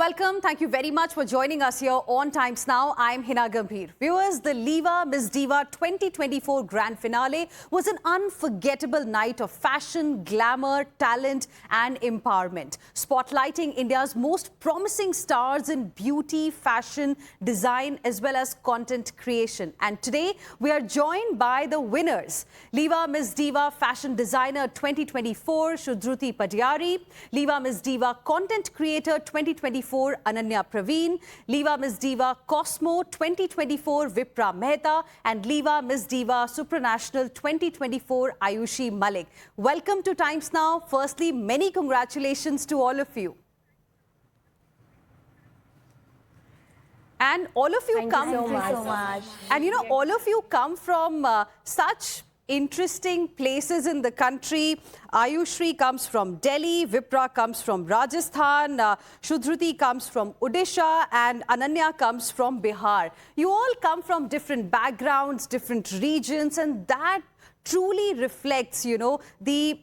welcome. Thank you very much for joining us here on Times Now. I'm Hina Gambhir. Viewers, the LIVA Miss Diva 2024 Grand Finale was an unforgettable night of fashion, glamour, talent and empowerment, spotlighting India's most promising stars in beauty, fashion, design as well as content creation. And today we are joined by the winners. LIVA Miss Diva Fashion Designer 2024 Shudruti Padiyari, LIVA Miss Diva Content Creator 2024 Ananya Praveen, LIVA Miss Diva Cosmo 2024 Vipra Mehta and LIVA Miss Diva Supranational 2024 Ayushi Malik. Welcome to Times Now. Firstly, many congratulations to all of you. And all of you Thank you so much. And you know, all of you come from such interesting places in the country. Ayushri comes from Delhi, Vipra comes from Rajasthan, Shudruti comes from Odisha and Ananya comes from Bihar. You all come from different backgrounds, different regions, and that truly reflects, you know, the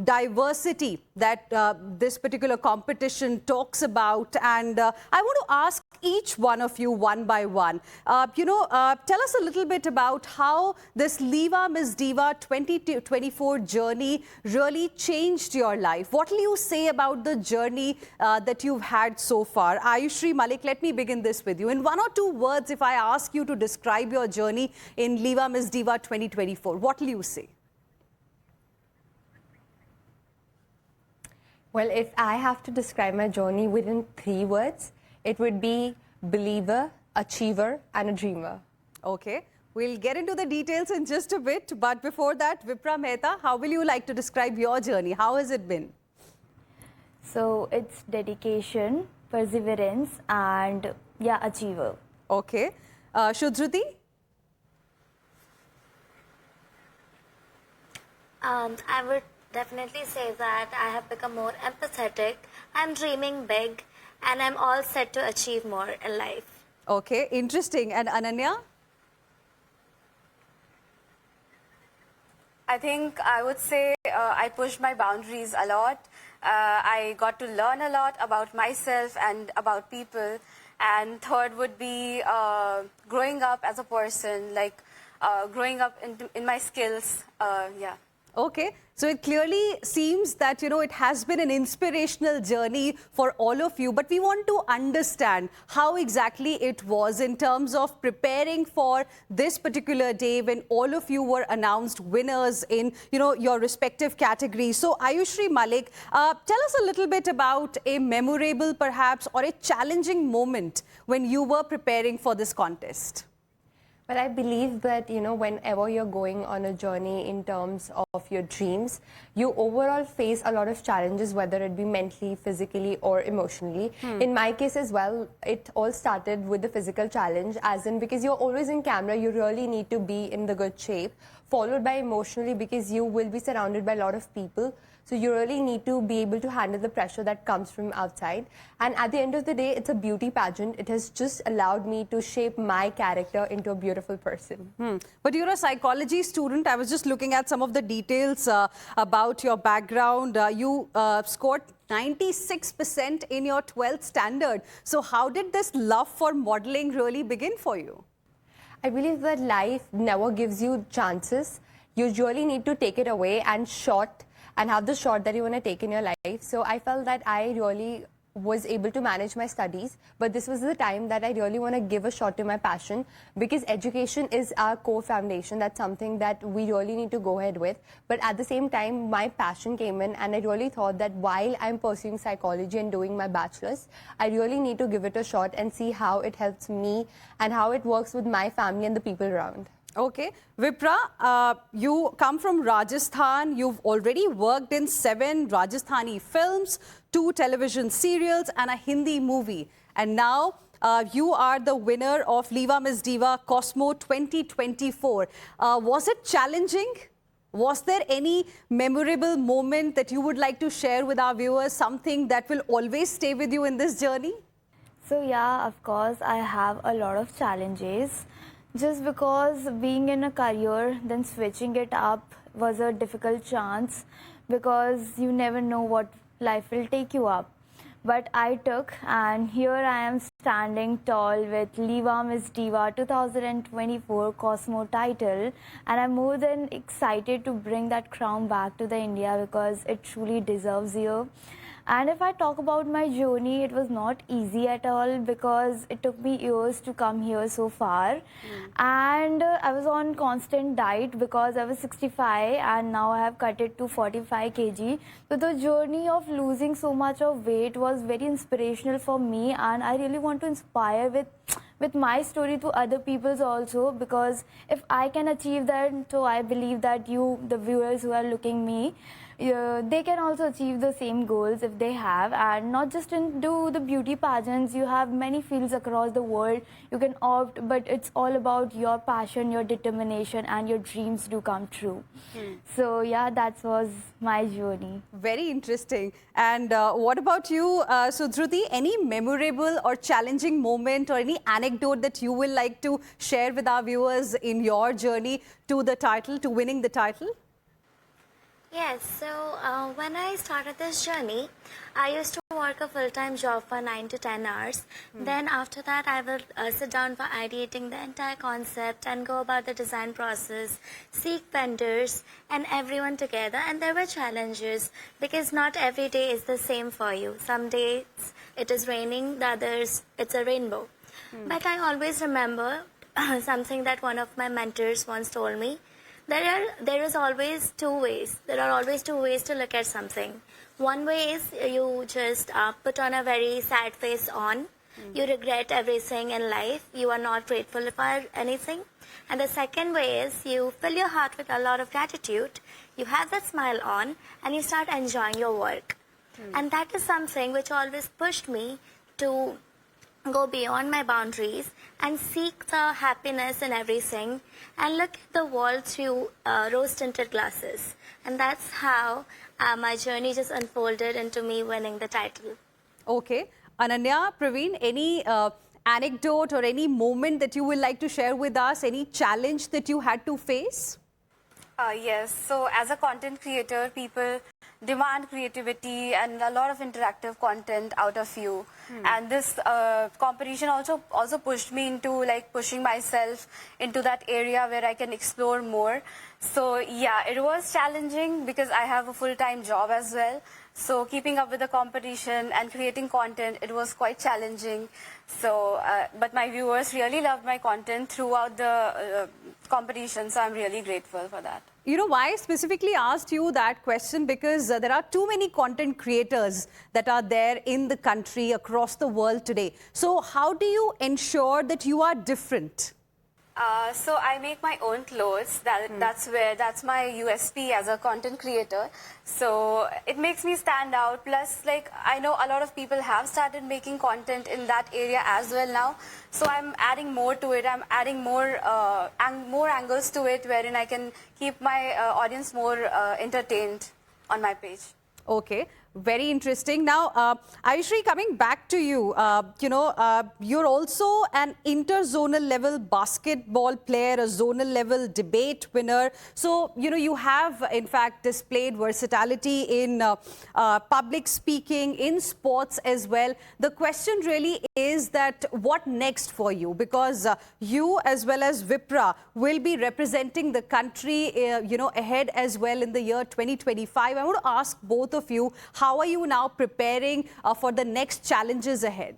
diversity that this particular competition talks about. And I want to ask each one of you one by one, tell us a little bit about how this LIVA Miss Diva 2024 journey really changed your life. What will you say about the journey that you've had so far? Ayushri, Malik, let me begin this with you. In one or two words, if I ask you to describe your journey in LIVA Miss Diva 2024, what will you say? Well, if I have to describe my journey within 3 words, it would be believer, achiever, and a dreamer. Okay, we'll get into the details in just a bit. But before that, Vipra Mehta, how will you like to describe your journey? How has it been? So it's dedication, perseverance, and achiever. Okay, Shudruti? I would definitely say that I have become more empathetic. I'm dreaming big and I'm all set to achieve more in life. Okay, interesting. And Ananya? I think I would say I pushed my boundaries a lot. I got to learn a lot about myself and about people. And third would be growing up as a person, like growing up in my skills. Okay, so it clearly seems that, you know, it has been an inspirational journey for all of you, but we want to understand how exactly it was in terms of preparing for this particular day when all of you were announced winners in, you know, your respective categories. So Ayushri, Malik, tell us a little bit about a memorable perhaps or a challenging moment when you were preparing for this contest. Well, I believe that, you know, whenever you're going on a journey in terms of your dreams, you overall face a lot of challenges, whether it be mentally, physically or emotionally. In my case as well, it all started with the physical challenge, as in because you're always in camera, you really need to be in the good shape, followed by emotionally because you will be surrounded by a lot of people. So you really need to be able to handle the pressure that comes from outside. And at the end of the day, it's a beauty pageant. It has just allowed me to shape my character into a beautiful person. But you're a psychology student. I was just looking at some of the details about your background. You scored 96% in your 12th standard. So how did this love for modeling really begin for you? I believe that life never gives you chances. You really need to take it away and have the shot that you want to take in your life. So I felt that I really was able to manage my studies, but this was the time that I really want to give a shot to my passion, because education is our core foundation. That's something that we really need to go ahead with. But at the same time, my passion came in, and I really thought that while I'm pursuing psychology and doing my bachelor's, I really need to give it a shot and see how it helps me and how it works with my family and the people around. Okay. Vipra, you come from Rajasthan. You've already worked in 7 Rajasthani films, 2 television serials and a Hindi movie. And now you are the winner of LIVA Miss Diva Cosmo 2024. Was it challenging? Was there any memorable moment that you would like to share with our viewers, something that will always stay with you in this journey? So of course, I have a lot of challenges. Just because being in a career, then switching it up was a difficult chance, because you never know what life will take you up. but I took, and here I am standing tall with LIVA Miss Diva 2024 Cosmo title, and I'm more than excited to bring that crown back to the India because it truly deserves here. And if I talk about my journey, it was not easy at all because it took me years to come here so far. And I was on constant diet because I was 65 and now I have cut it to 45 kg. So the journey of losing so much of weight was very inspirational for me, and I really want to inspire with my story to other people's also, because if I can achieve that, so I believe that you, the viewers who are looking me, they can also achieve the same goals if they have. And not just into the beauty pageants, you have many fields across the world you can opt, but it's all about your passion, your determination, and your dreams do come true. So yeah, that was my journey. Very interesting. And what about you, Sudhruti? Any memorable or challenging moment or any anecdote that you will like to share with our viewers in your journey to the title, to winning the title? Yes, so when I started this journey, I used to work a full-time job for 9 to 10 hours. Then after that, I will sit down for ideating the entire concept and go about the design process, seek vendors and everyone together. And there were challenges because not every day is the same for you. Some days it is raining, the others it's a rainbow. But I always remember something that one of my mentors once told me. There is always two ways. There are always two ways to look at something. One way is you just put on a very sad face on. You regret everything in life. You are not grateful for anything. And the second way is you fill your heart with a lot of gratitude. You have that smile on and you start enjoying your work. And that is something which always pushed me to go beyond my boundaries and seek the happiness in everything and look at the world through rose-tinted glasses. And that's how my journey just unfolded into me winning the title. Okay. Ananya, Praveen, any anecdote or any moment that you would like to share with us? Any challenge that you had to face? Yes, so as a content creator, people demand creativity and a lot of interactive content out of you. And this competition also pushed me into like pushing myself into that area where I can explore more. So yeah, it was challenging because I have a full-time job as well. So keeping up with the competition and creating content, it was quite challenging. So, but my viewers really loved my content throughout the competition, so I'm really grateful for that. You know why I specifically asked you that question? Because there are too many content creators that are there in the country, across the world today. So how do you ensure that you are different? So I make my own clothes. That's my USP as a content creator. So it makes me stand out. Plus, like I know a lot of people have started making content in that area as well now. So I'm adding more to it. I'm adding more angles to it, wherein I can keep my audience more entertained on my page. Okay. Very interesting. Now, Ayushri, coming back to you, you're also an interzonal level basketball player, a zonal level debate winner. So, you have, in fact, displayed versatility in public speaking, in sports as well. The question really is that what next for you? Because you, as well as Vipra, will be representing the country, ahead as well in the year 2025. I want to ask both of you, how are you now preparing for the next challenges ahead?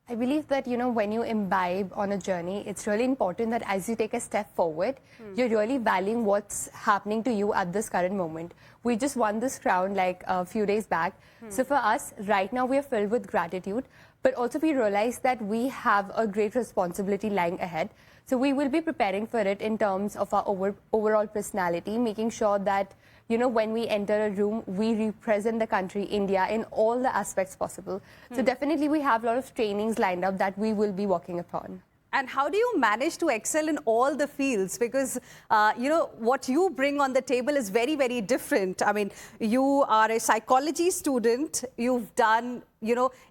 I believe that, when you imbibe on a journey, it's really important that as you take a step forward, you're really valuing what's happening to you at this current moment. We just won this crown like a few days back. So for us, right now, we are filled with gratitude, but also we realize that we have a great responsibility lying ahead. So we will be preparing for it in terms of our overall personality, making sure that when we enter a room, we represent the country, India, in all the aspects possible. So definitely we have a lot of trainings lined up that we will be working upon. And how do you manage to excel in all the fields? Because, what you bring on the table is very, very different. I mean, you are a psychology student. You've done,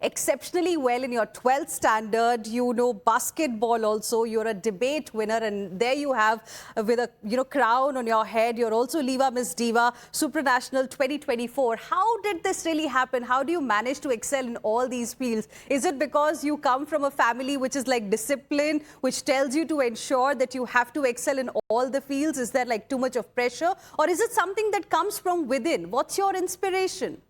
exceptionally well in your 12th standard. You know basketball also. You're a debate winner, and there you have with a crown on your head. You're also LIVA Miss Diva, Supranational 2024. How did this really happen? How do you manage to excel in all these fields? Is it because you come from a family which is like discipline, which tells you to ensure that you have to excel in all the fields? Is there like too much of pressure, or is it something that comes from within? What's your inspiration?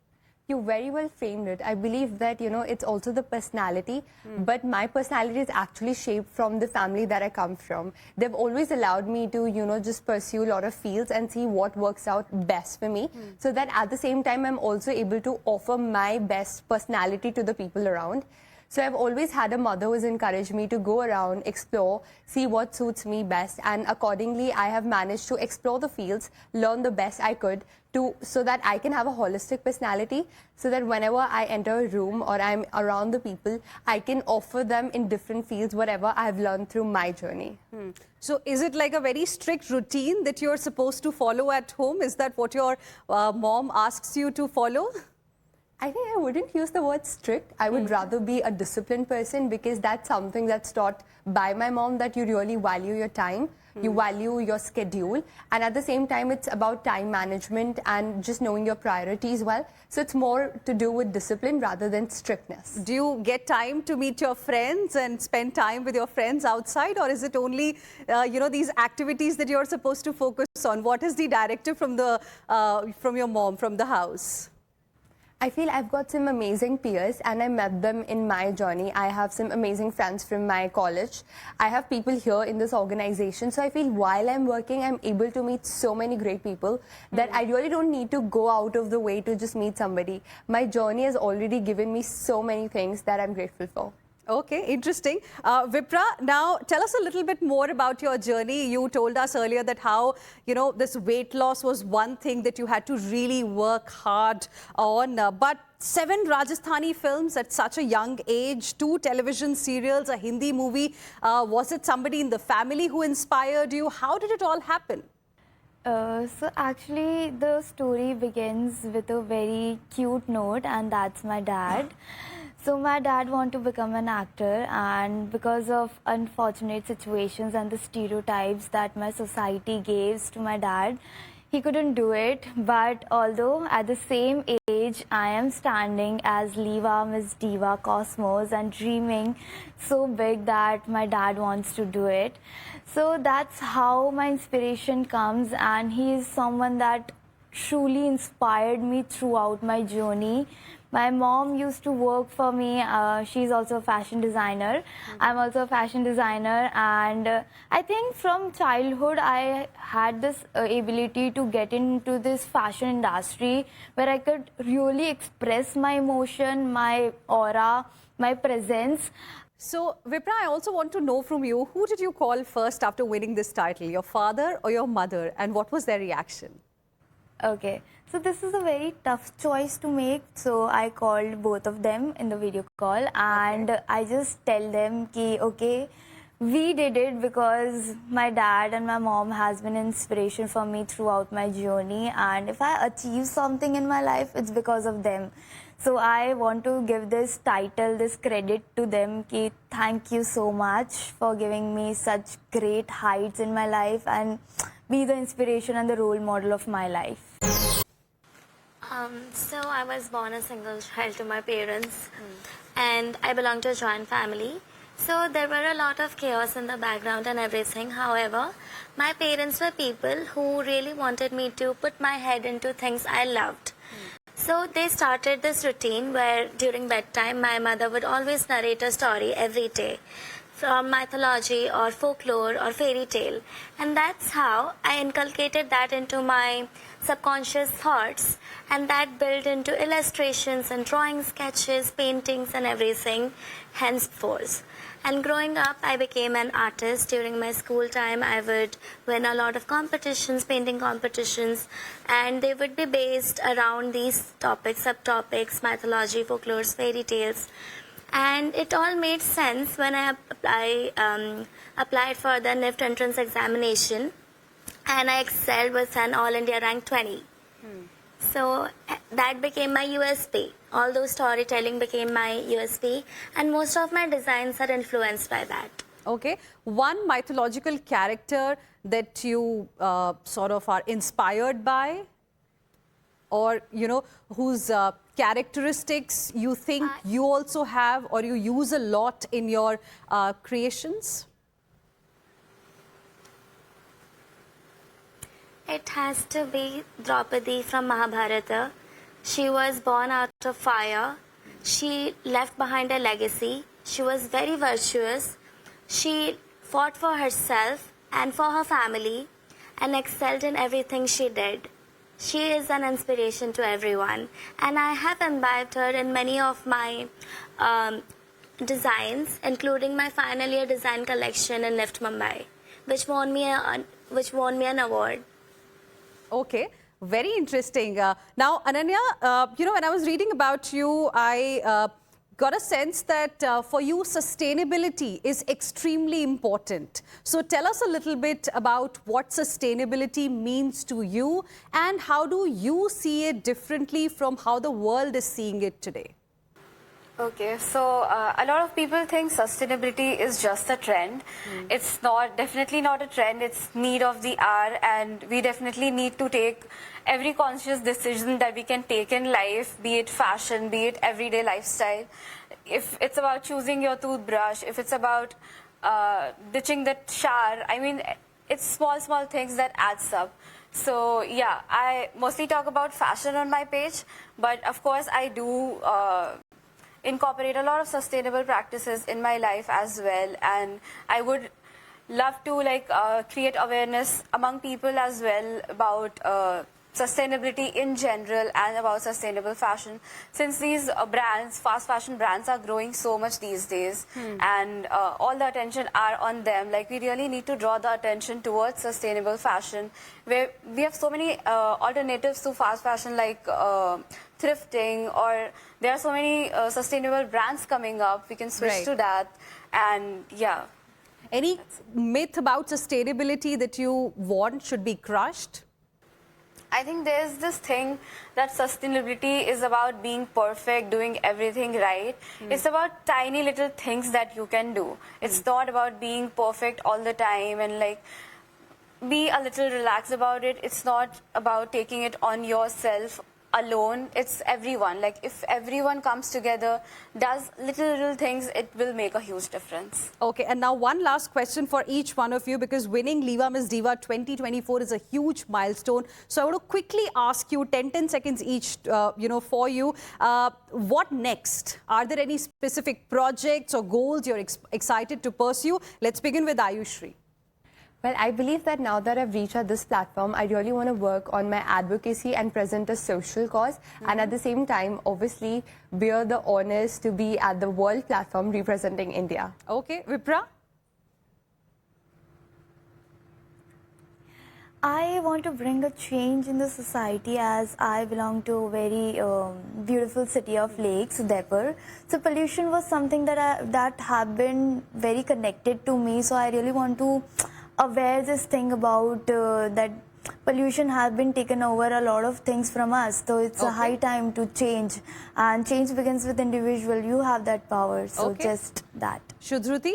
You very well framed it. I believe that, it's also the personality, but my personality is actually shaped from the family that I come from. They've always allowed me to, just pursue a lot of fields and see what works out best for me, so that at the same time, I'm also able to offer my best personality to the people around. So I've always had a mother who's encouraged me to go around, explore, see what suits me best, and accordingly, I have managed to explore the fields, learn the best I could, so that I can have a holistic personality, so that whenever I enter a room or I'm around the people, I can offer them in different fields whatever I've learned through my journey. So is it like a very strict routine that you're supposed to follow at home? Is that what your mom asks you to follow? I think I wouldn't use the word strict. I would rather be a disciplined person, because that's something that's taught by my mom, that you really value your time, you value your schedule, and at the same time it's about time management and just knowing your priorities well. So it's more to do with discipline rather than strictness. Do you get time to meet your friends and spend time with your friends outside, or is it only these activities that you're supposed to focus on? What is the directive from from your mom, from the house? I feel I've got some amazing peers, and I met them in my journey. I have some amazing friends from my college. I have people here in this organization. So I feel while I'm working, I'm able to meet so many great people that I really don't need to go out of the way to just meet somebody. My journey has already given me so many things that I'm grateful for. Okay, interesting. Vipra, now tell us a little bit more about your journey. You told us earlier that how, this weight loss was one thing that you had to really work hard on. But 7 Rajasthani films at such a young age, 2 television serials, a Hindi movie. Was it somebody in the family who inspired you? How did it all happen? So actually the story begins with a very cute note, and that's my dad. So my dad wanted to become an actor, and because of unfortunate situations and the stereotypes that my society gives to my dad, he couldn't do it. But although at the same age I am standing as LIVA Miss Diva Cosmos and dreaming so big that my dad wants to do it. So that's how my inspiration comes, and he is someone that truly inspired me throughout my journey. My mom used to work for me. She's also a fashion designer. I'm also a fashion designer, and I think from childhood I had this ability to get into this fashion industry where I could really express my emotion, my aura, my presence. So, Vipra, I also want to know from you, who did you call first after winning this title, your father or your mother, and what was their reaction? Okay, so this is a very tough choice to make. So I called both of them in the video call, and I just tell them ki okay, we did it because my dad and my mom has been inspiration for me throughout my journey, and if I achieve something in my life, it's because of them. So I want to give this title, this credit to them ki thank you so much for giving me such great heights in my life and be the inspiration and the role model of my life. So I was born a single child to my parents, and I belong to a joint family. So there were a lot of chaos in the background and everything. However, my parents were people who really wanted me to put my head into things I loved. So they started this routine where during bedtime my mother would always narrate a story every day from mythology or folklore or fairy tale, and that's how I inculcated that into my subconscious thoughts, and that built into illustrations and drawing, sketches, paintings and everything henceforth. And growing up, I became an artist. During my school time, I would win a lot of competitions, painting competitions, and they would be based around these topics, subtopics, mythology, folklore, fairy tales. And it all made sense when I applied for the NIFT entrance examination, and I excelled with an All India rank 20. So that became my USP. although storytelling became my USP, and most of my designs are influenced by that. Okay. One mythological character that you sort of are inspired by, or, you know, whose characteristics you think you also have or you use a lot in your creations? It has to be Draupadi from Mahabharata. She was born out of fire. She left behind a legacy. She was very virtuous. She fought for herself and for her family and excelled in everything she did. She is an inspiration to everyone, and I have imbibed her in many of my designs, including my final year design collection in Lift Mumbai, which won me an award. Okay, very interesting. Now, Ananya, you know, when I was reading about you, I got a sense that for you, sustainability is extremely important. So tell us a little bit about what sustainability means to you and how do you see it differently from how the world is seeing it today? Okay, so a lot of people think sustainability is just a trend. It's not, definitely not a trend, it's need of the hour, and we definitely need to take every conscious decision that we can take in life, be it fashion, be it everyday lifestyle. If it's about choosing your toothbrush, if it's about ditching the shower, I mean, it's small things that adds up. So yeah, I mostly talk about fashion on my page, but of course I do incorporate a lot of sustainable practices in my life as well, and I would love to create awareness among people as well about sustainability in general and about sustainable fashion, since these brands, fast fashion brands, are growing so much these days, and all the attention are on them. Like, we really need to draw the attention towards sustainable fashion, where we have so many alternatives to fast fashion, like thrifting, or there are so many sustainable brands coming up. We can switch to that, and yeah. Any myth about sustainability that you want should be crushed? I think there's this thing that sustainability is about being perfect, doing everything right. It's about tiny little things that you can do. It's not about being perfect all the time, and like, be a little relaxed about it. It's not about taking it on yourself alone. It's everyone. Like, if everyone comes together, does little things, it will make a huge difference. Okay, and now one last question for each one of you, because winning LIVA Miss Diva 2024 is a huge milestone. So I want to quickly ask you, 10 seconds each, you know, for you. What next? Are there any specific projects or goals you're excited to pursue? Let's begin with Ayushri. Well, I believe that now that I've reached at this platform, I really want to work on my advocacy and present a social cause. And at the same time, obviously, bear the honors to be at the world platform representing India. Okay, Vipra? I want to bring a change in the society, as I belong to a very beautiful city of lakes, Udaipur. So pollution was something that have been very connected to me. So I really want to aware this thing about that pollution has been taken over a lot of things from us. So it's a high time to change, and change begins with individual. You have that power. So just that. Shudhruti?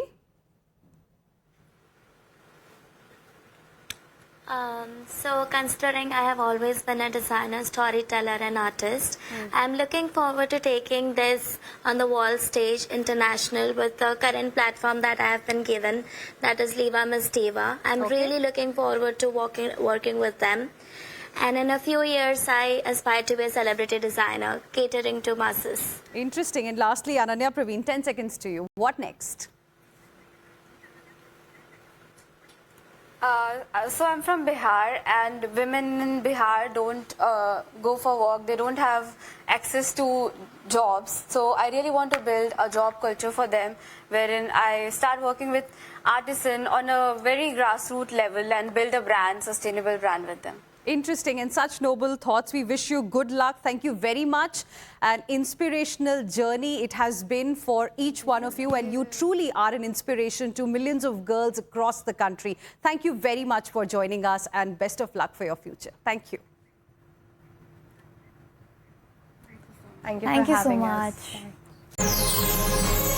So considering I have always been a designer, storyteller and artist, I'm looking forward to taking this on the world stage international with the current platform that I have been given, that is LIVA Miss Diva. I'm really looking forward to working with them. And in a few years, I aspire to be a celebrity designer, catering to masses. Interesting. And lastly, Ananya, Praveen, 10 seconds to you. What next? So I'm from Bihar, and women in Bihar don't go for work. They don't have access to jobs. So I really want to build a job culture for them, wherein I start working with artisans on a very grassroots level and build a brand, sustainable brand with them. Interesting, and such noble thoughts. We wish you good luck. Thank you very much. An inspirational journey it has been for each one of you, and you truly are an inspiration to millions of girls across the country. Thank you very much for joining us, and best of luck for your future. Thank you. Thank you Thank for you so having much. us. Bye.